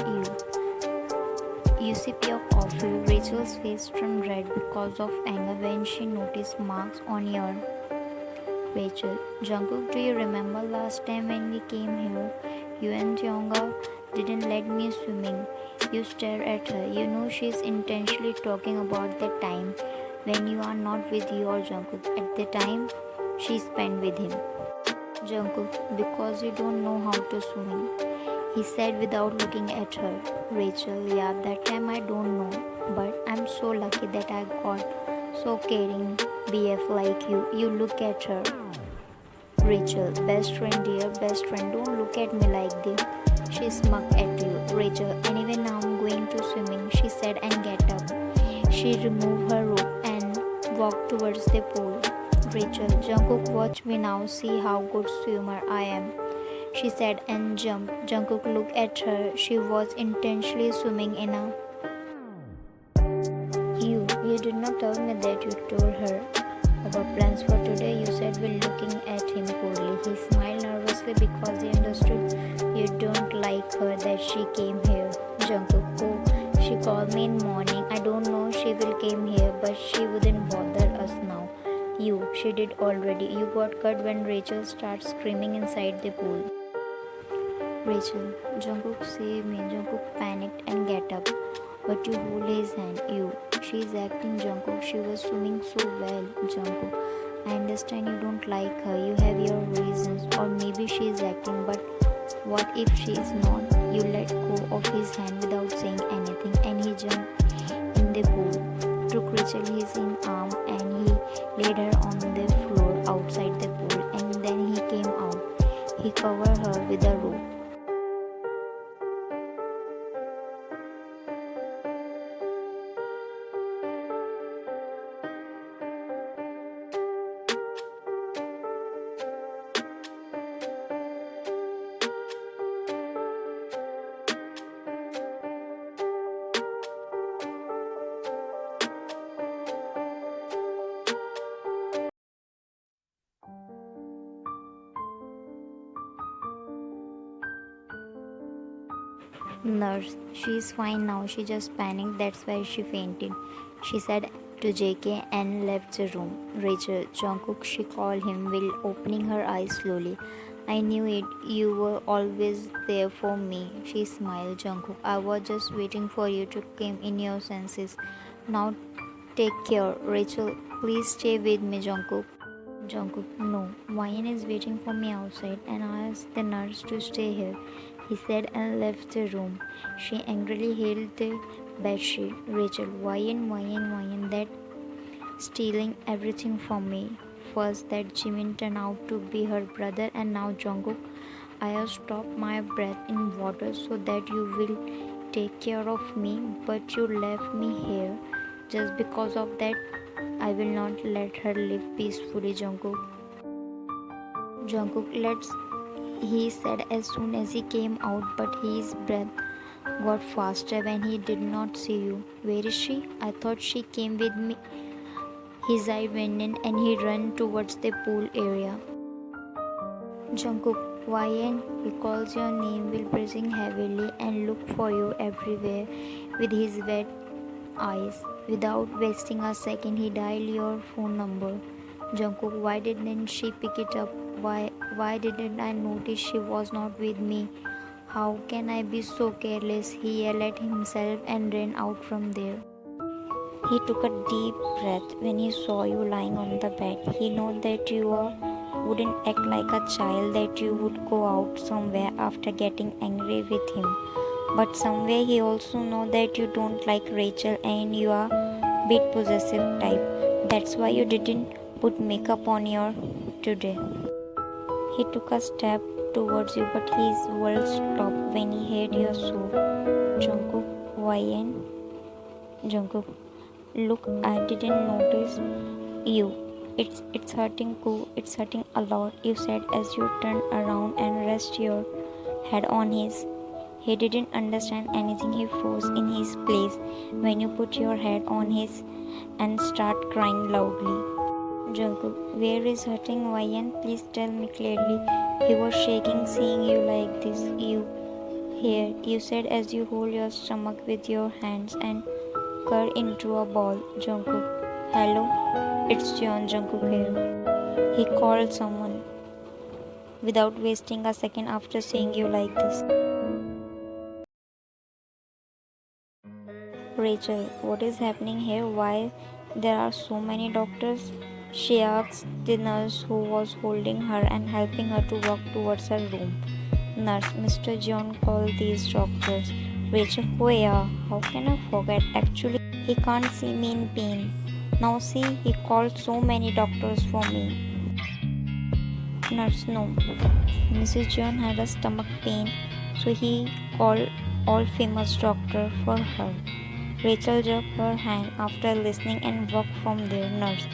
You sip your coffee. Rachel's face turned red because of anger when she noticed marks on your. Rachel, Jungkook, do you remember last time when we came here? You and Jeongga didn't let me swimming. You stare at her. You know she's intentionally talking about the time when you are not with your Jungkook. At the time she spent with him. Jungkook, because you don't know how to swim, he said without looking at her. Rachel, yeah, that time I don't know, but I'm so lucky that I got so caring BF like you. You look at her. Rachel, best friend dear, best friend, don't look at me like this. She smirked at you. Rachel, anyway now I'm going to swimming, she said and get up. She removed her robe and walked towards the pool. Rachel, Jungkook, watch me now, see how good swimmer I am, she said and jumped. Jungkook looked at her. She was intentionally swimming in a. You did not tell me that you told her about plans for today, you said while looking at him coldly. He smiled nervously because he understood you don't like her that she came here. Jungkook, oh, she called me in morning. I don't know she will came here, but she wouldn't bother us now. She did already. You got cut when Rachel started screaming inside the pool. Rachel, Jungkook, save me. Jungkook panicked and get up. But you hold his hand. She's acting, Jungkook. She was swimming so well, Jungkook. I understand you don't like her. You have your reasons. Or maybe she's acting, but what if she's not? You let go of his hand without saying anything and he jumped in the pool. Took Rachel his arm and he laid her on the floor outside the pool and then he came out. He covered her with a rope. Nurse, she's fine now. She just panicked. That's why she fainted, she said to JK and left the room. Rachel, Jungkook, she called him while opening her eyes slowly. I knew it. You were always there for me, she smiled. Jungkook, I was just waiting for you to come in your senses. Now take care. Rachel, please stay with me, Jungkook. Jungkook, no. Wyan is waiting for me outside and I asked the nurse to stay here, he said and left the room. She angrily held the bedsheet. Rachel, Wyan, that stealing everything from me first that Jimin turned out to be her brother, and now Jungkook. I have stopped my breath in water so that you will take care of me, but you left me here. Just because of that, I will not let her live peacefully, Jungkook. Jungkook, let's, he said as soon as he came out, but his breath got faster when he did not see you. Where is she? I thought she came with me. His eye widened and he ran towards the pool area. Jungkook, YN, he calls your name while breathing heavily and look for you everywhere with his wet eyes. Without wasting a second, he dialed your phone number. Jungkook, why didn't she pick it up? Why didn't I notice she was not with me? How can I be so careless? He yelled at himself and ran out from there. He took a deep breath when he saw you lying on the bed. He knew that wouldn't act like a child, that you would go out somewhere after getting angry with him. But somewhere he also know that you don't like Rachel and you are bit possessive type. That's why you didn't put makeup on your today. He took a step towards you, but his world stopped when he heard your soul. Jungkook, YN. Jungkook, look, I didn't notice you. It's hurting too. It's hurting a lot, you said as you turned around and rested your head on his. He didn't understand anything. He froze in his place when you put your head on his and start crying loudly. Jungkook, where is hurting, YN? Please tell me clearly. He was shaking seeing you like this. Here, you said as you hold your stomach with your hands and curl into a ball. Jungkook, hello? It's John. Jungkook here. He called someone without wasting a second after seeing you like this. Rachel, what is happening here? Why there are so many doctors? She asked the nurse who was holding her and helping her to walk towards her room. Nurse, Mr. John called these doctors. Rachel, oh yeah, how can I forget? Actually, he can't see me in pain. Now see, he called so many doctors for me. Nurse, no. Mrs. John had a stomach pain, so he called all famous doctor for her. Rachel jerked her hand after listening and walked from there. Nurse,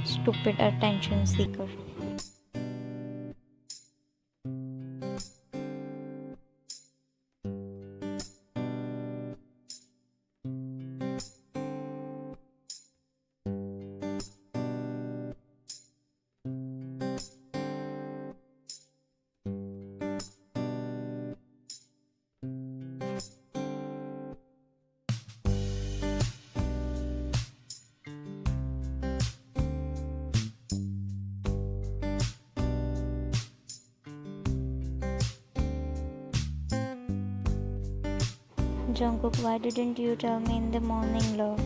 stupid attention seeker. Jungkook, why didn't you tell me in the morning, love?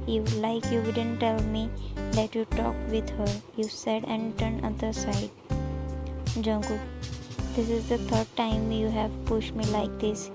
You wouldn't tell me that you talked with her. You said and turned other side. Jungkook, this is the third time you have pushed me like this.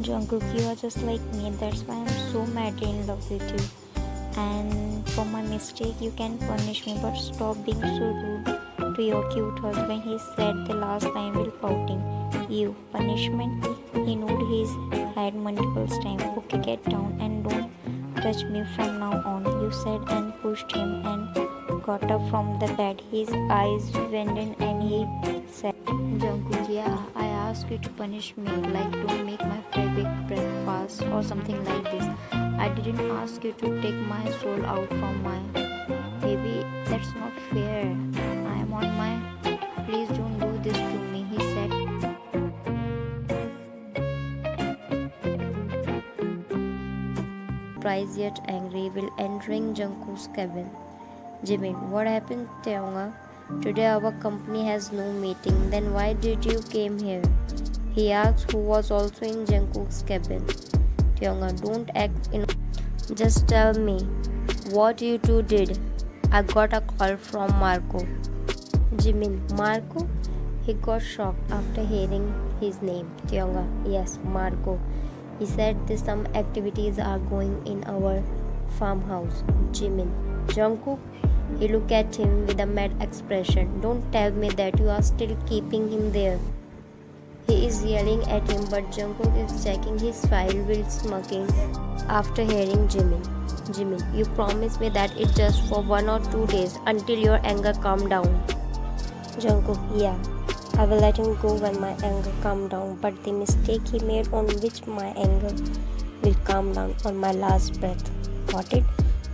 Jungkook, you are just like me. That's why I'm so madly in love with you. And for my mistake, you can punish me, but stop being so rude to your cute husband. He said the last time while pouting. You punishment? He nodded his head multiple times. Okay, get down and don't touch me from now on. You said and pushed him and got up from the bed. His eyes widened and he said, Jungkook, yeah, I asked you to punish me, like don't make my favorite breakfast or something like this. I didn't ask you to take my soul out from my baby. That's not fair. I am on my. Please don't do this to me, he said. Surprised yet angry, will entering Jungkook's cabin. Jimin, what happened, Taeyonga? Today our company has no meeting. Then why did you came here? He asked, who was also in Jungkook's cabin. Taeyonga, don't act just tell me what you two did. I got a call from Marco. Jimin, Marco? He got shocked after hearing his name. Taeyonga, yes, Marco. He said that some activities are going in our farmhouse. Jimin, Jungkook? He looked at him with a mad expression. Don't tell me that you are still keeping him there. He is yelling at him, but Jungkook is checking his file while smirking after hearing Jimin. Jimin, you promised me that it's just for 1 or 2 days until your anger calm down. Jungkook, yeah, I will let him go when my anger calm down, but the mistake he made on which my anger will calm down on my last breath. Got it?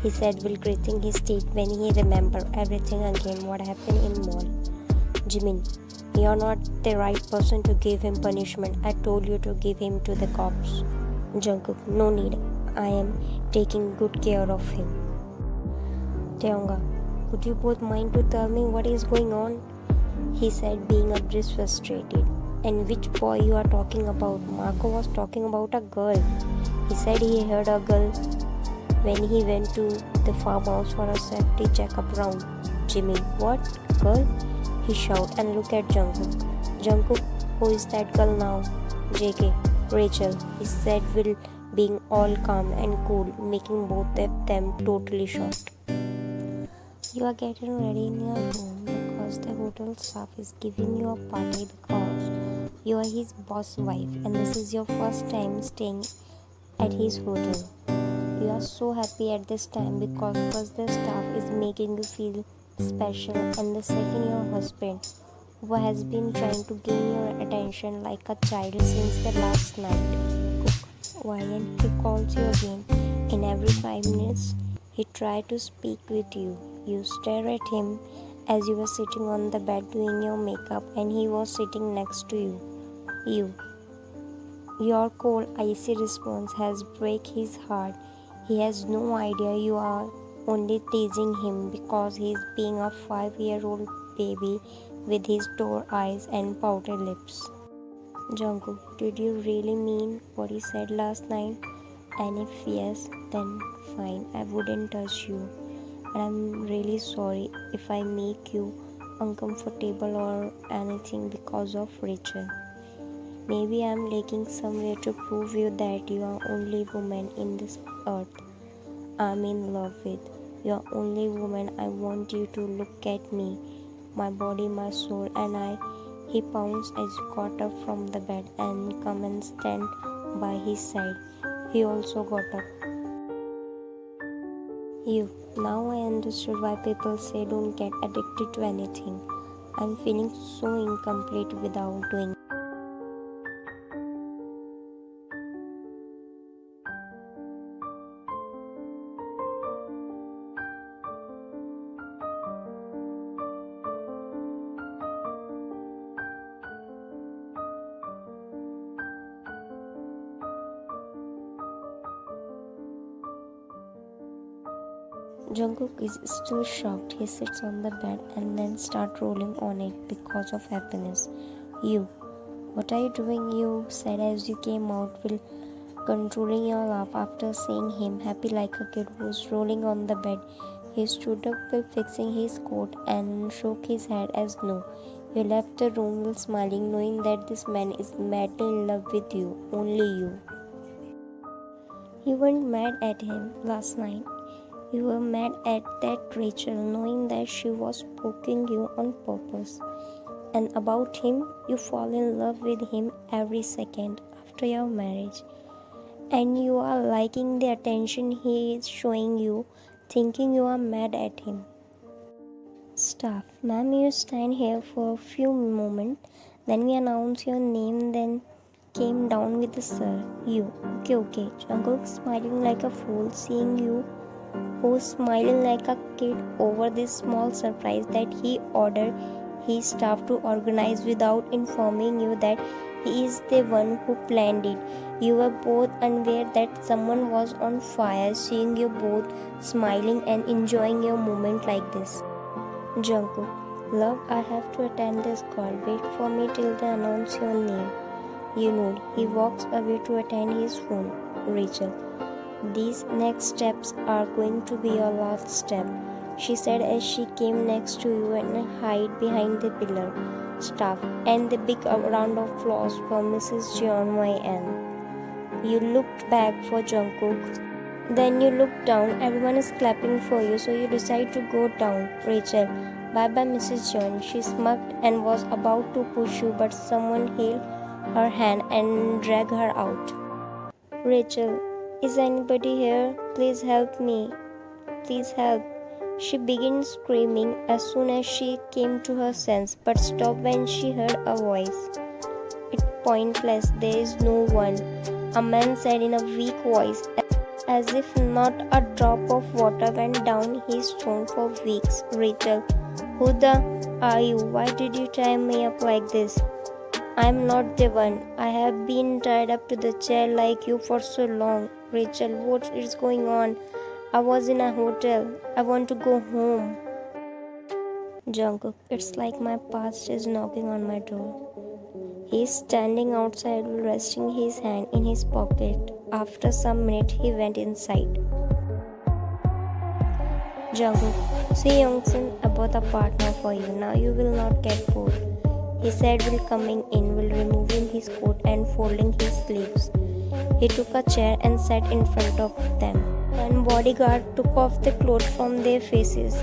He said while greeting his teeth when he remembered everything again what happened in mall. Jimin, you're not the right person to give him punishment. I told you to give him to the cops. Jungkook, no need. I am taking good care of him. Taeyonga, would you both mind to tell me what is going on? He said, being a bit frustrated. And which boy you are talking about? Marco was talking about a girl. He said he heard a girl when he went to the farmhouse for a safety checkup round. Jimmy, what? Girl? He shouted and looked at Jungkook. Jungkook, who is that girl now? J.K. Rachel, he said while being all calm and cool, making both of them totally shocked. You are getting ready in your room because the hotel staff is giving you a party because you are his boss wife and this is your first time staying at his hotel. You are so happy at this time because first the staff is making you feel special and the second your husband who has been trying to gain your attention like a child since the last night. Cook, why and he calls you again in every 5 minutes. He tried to speak with you. You stare at him as you were sitting on the bed doing your makeup and he was sitting next to you. Your cold, icy response has break his heart. He has no idea you are only teasing him because he is being a 5-year-old baby with his tore eyes and pouted lips. Jungkook, did you really mean what you said last night? And if yes, then fine, I wouldn't touch you. And I'm really sorry if I make you uncomfortable or anything because of Rachel. Maybe I'm lacking somewhere to prove you that you are only woman in this earth I'm in love with. You are only woman. I want you to look at me, my body, my soul, and he pounced as he got up from the bed and come and stand by his side. He also got up. Now I understood why people say don't get addicted to anything. I'm feeling so incomplete without doing. Jungkook is still shocked. He sits on the bed and then starts rolling on it because of happiness. What are you doing? You said as you came out while controlling your laugh after seeing him happy like a kid who was rolling on the bed. He stood up while fixing his coat and shook his head as no. You left the room while smiling, knowing that this man is madly in love with you, only you. You weren't mad at him last night. You were mad at that Rachel, knowing that she was poking you on purpose. And about him, you fall in love with him every second after your marriage. And you are liking the attention he is showing you, thinking you are mad at him. Staff, ma'am, you stand here for a few moments, then we announce your name, then came down with the sir. You. Okay. Jungkook smiling like a fool, seeing you, who's smiling like a kid over this small surprise that he ordered his staff to organize without informing you that he is the one who planned it. You were both unaware that someone was on fire, seeing you both smiling and enjoying your moment like this. Jungkook, love, I have to attend this call. Wait for me till they announce your name. You nod. He walks away to attend his phone. Rachel, these next steps are going to be your last step, she said as she came next to you and hid behind the pillar. Staff, and the big round of applause for Mrs. John Y.N. You looked back for Jungkook. Then you look down, everyone is clapping for you, so you decide to go down. Rachel, bye bye Mrs. John. She smirked and was about to push you, but someone held her hand and dragged her out. Rachel, is anybody here? Please help me. Please help. She began screaming as soon as she came to her sense, but stopped when she heard a voice. It's pointless, there is no one, a man said in a weak voice, as if not a drop of water went down his throat for weeks. Rachel, who the are you? Why did you tie me up like this? I'm not the one. I have been tied up to the chair like you for so long. Rachel, what is going on? I was in a hotel. I want to go home. Jungkook, it's like my past is knocking on my door. He is standing outside, resting his hand in his pocket. After some minutes, he went inside. Jungkook, see Youngsun, I bought a partner for you. Now you will not get bored. He said while coming in, while removing his coat and folding his sleeves. He took a chair and sat in front of them. One bodyguard took off the clothes from their faces.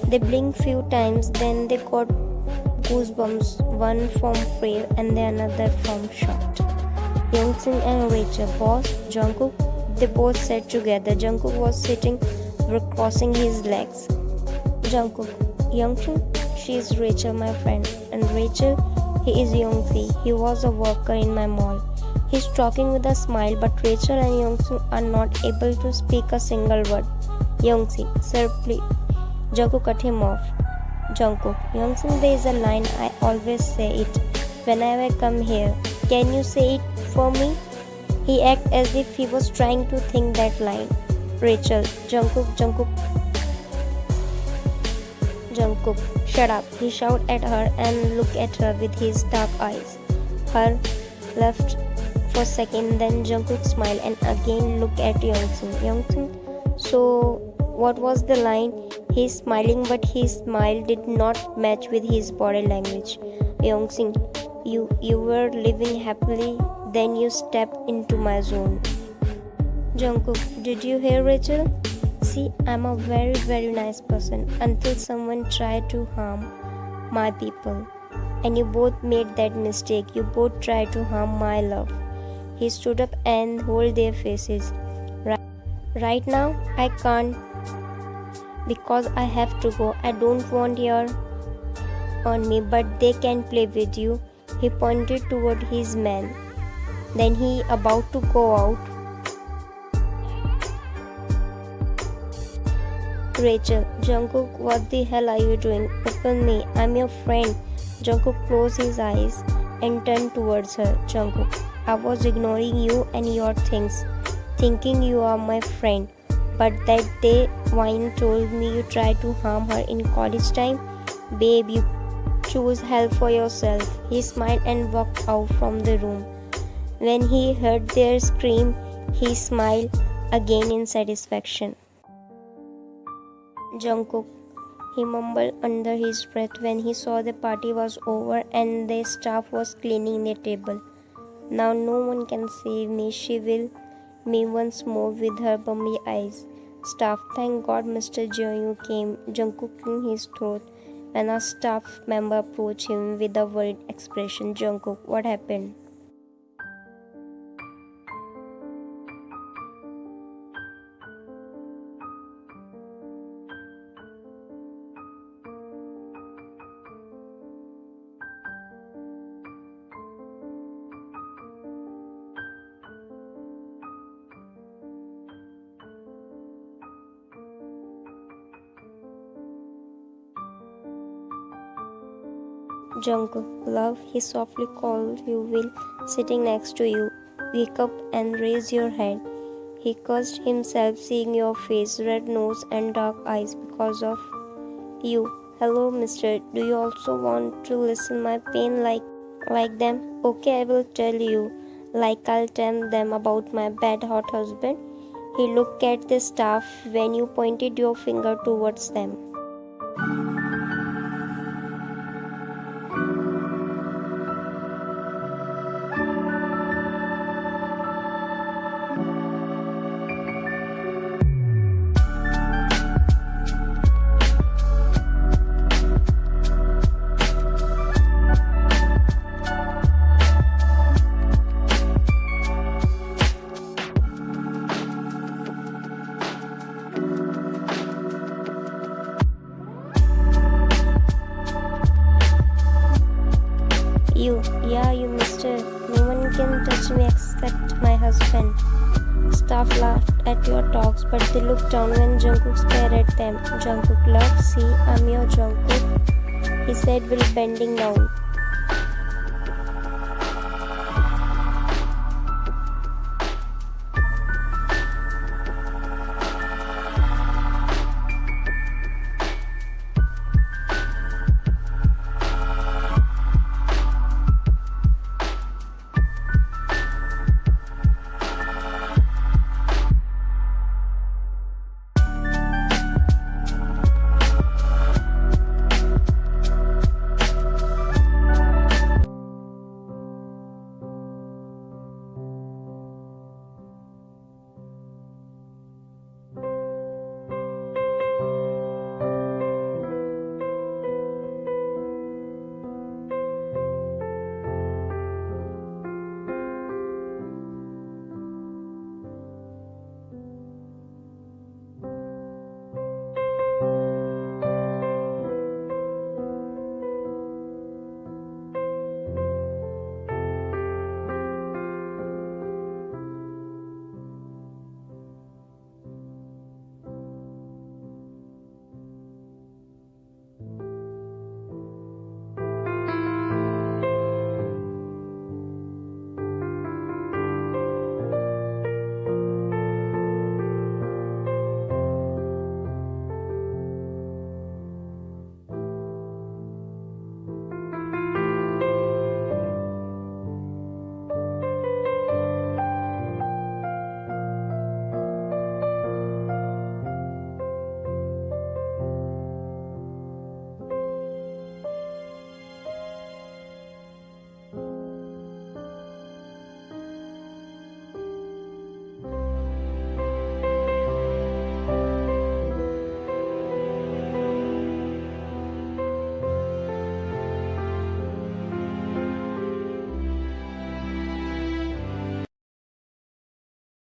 They blinked few times, then they got goosebumps, one from fear and the another from shock. Youngsun and Rachel, boss, Jungkook, they both sat together. Jungkook was sitting, crossing his legs. Jungkook, Youngsun, she is Rachel, my friend, and Rachel, he is Youngsi. He was a worker in my mall. He's talking with a smile, but Rachel and Youngsun are not able to speak a single word. Youngsi, sir, please. Jungkook cut him off. Jungkook, Youngsun, there is a line, I always say it whenever I come here. Can you say it for me? He acted as if he was trying to think that line. Rachel, Jungkook, shut up. He shouted at her and looked at her with his dark eyes. Her left for a second, then Jungkook smiled and again looked at Youngsun. So, what was the line? He's smiling, but his smile did not match with his body language. Youngsun, you were living happily, then you stepped into my zone. Jungkook, did you hear Rachel? See, I'm a very, very nice person until someone tried to harm my people. And you both made that mistake. You both tried to harm my love. He stood up and held their faces. Right now, I can't because I have to go. I don't want your on me, but they can play with you. He pointed toward his man. Then he about to go out. Rachel, Jungkook, what the hell are you doing? Open me, I'm your friend. Jungkook closed his eyes and turned towards her. Jungkook, I was ignoring you and your things, thinking you are my friend. But that day, Wine told me you tried to harm her in college time. Babe, you choose hell for yourself. He smiled and walked out from the room. When he heard their scream, he smiled again in satisfaction. Jungkook, he mumbled under his breath when he saw the party was over and the staff was cleaning the table. Now no one can save me, she will. me once more with her bummy eyes. Staff, thank God Mr. Jeonyu came, Jungkook cleared his throat when a staff member approached him with a worried expression. Jungkook, what happened? Jungkook, love, he softly called you while sitting next to you. Wake up and raise your head. He cursed himself seeing your face, red nose and dark eyes because of you. Hello, mister. Do you also want to listen my pain like them? Okay, I will tell you. Like I'll tell them about my bad hot husband. He looked at the staff when you pointed your finger towards them. You mister. No one can touch me except my husband. Staff laughed at your talks, but they looked down when Jungkook stared at them. Jungkook, love, see, I'm your Jungkook, he said while bending down.